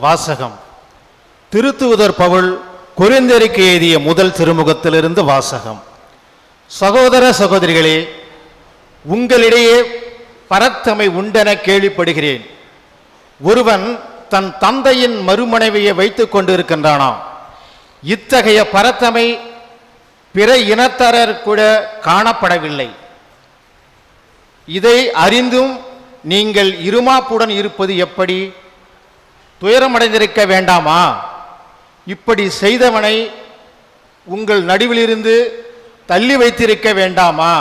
வாசகம். திருத்தூதர் பவுல் கொரிந்தியருக்கு எழுதிய முதல் திருமுகத்திலிருந்து வாசகம். சகோதர சகோதரிகளே, உங்களிடையே பரத்தமை உண்டென கேள்விப்படுகிறேன். ஒருவன் தன் தந்தையின் மறுமனைவியை வைத்துக் கொண்டிருக்கின்றானாம். இத்தகைய பரத்தமை பிற இனத்தரர் கூட காணப்படவில்லை. இதை அறிந்தும் நீங்கள் இருமாப்புடன் இருப்பது எப்படி? துயரமடைந்திருக்க வேண்டாமா? இப்படி செய்தவனை உங்கள் நடுவிலிருந்து தள்ளி வைத்திருக்க வேண்டாமா?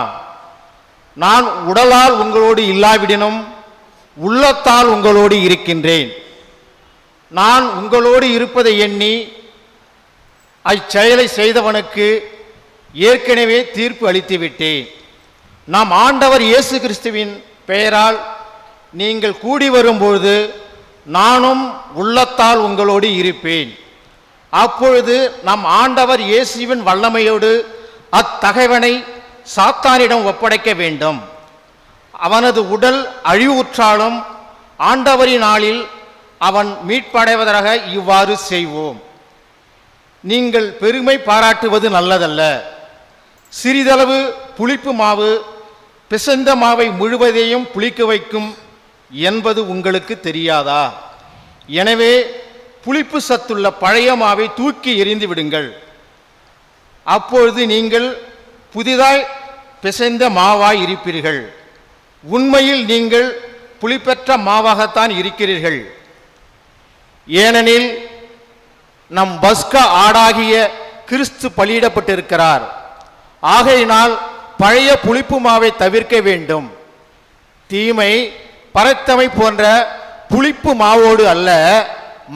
நான் உடலால் உங்களோடு இல்லாவிடனும் உள்ளத்தால் உங்களோடு இருக்கின்றேன். நான் உங்களோடு இருப்பதை எண்ணி அச்செயலை செய்தவனுக்கு ஏற்கனவே தீர்ப்பு அளித்து விட்டேன். நாம் ஆண்டவர் இயேசு கிறிஸ்துவின் பெயரால் நீங்கள் கூடி வரும்பொழுது நானும் உள்ளத்தால் உங்களோடு இருப்பேன். அப்பொழுது நம் ஆண்டவர் இயேசுவின் வல்லமையோடு அத்தகைவனை சாத்தானிடம் ஒப்படைக்க வேண்டும். அவனது உடல் அழிவுற்றாலும் ஆண்டவரின் நாளில் அவன் மீட்படைவதாக இவ்வாறு செய்வோம். நீங்கள் பெருமை பாராட்டுவது நல்லதல்ல. சிறிதளவு புளிப்பு மாவு பிசைந்த மாவை முழுவதையும் புளிக்க வைக்கும் என்பது உங்களுக்கு தெரியாதா? எனவே புளிப்பு சத்துள்ள பழைய மாவை தூக்கி எறிந்து விடுங்கள். அப்பொழுது நீங்கள் புதிதாய் பிசைந்த மாவாய் இருப்பீர்கள். உண்மையில் நீங்கள் புளிப்பெற்ற மாவாகத்தான் இருக்கிறீர்கள். ஏனெனில் நம் பஸ்கா ஆடாகிய கிறிஸ்து பலியிடப்பட்டிருக்கிறார். ஆகையினால் பழைய புளிப்பு மாவை தவிர்க்க வேண்டும். தீமை பரத்தமை போன்ற புளிப்பு மாவோடு அல்ல,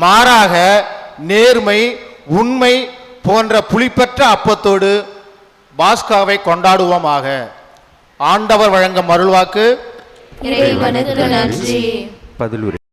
மாறாக நேர்மை உண்மை போன்ற புளிப்பற்ற அப்பத்தோடு பாஸ்காவை கொண்டாடுவோமாக. ஆண்டவர் வழங்கும் அருள்வாக்கு. இறைவனுக்கு நன்றி. பதிலுரை.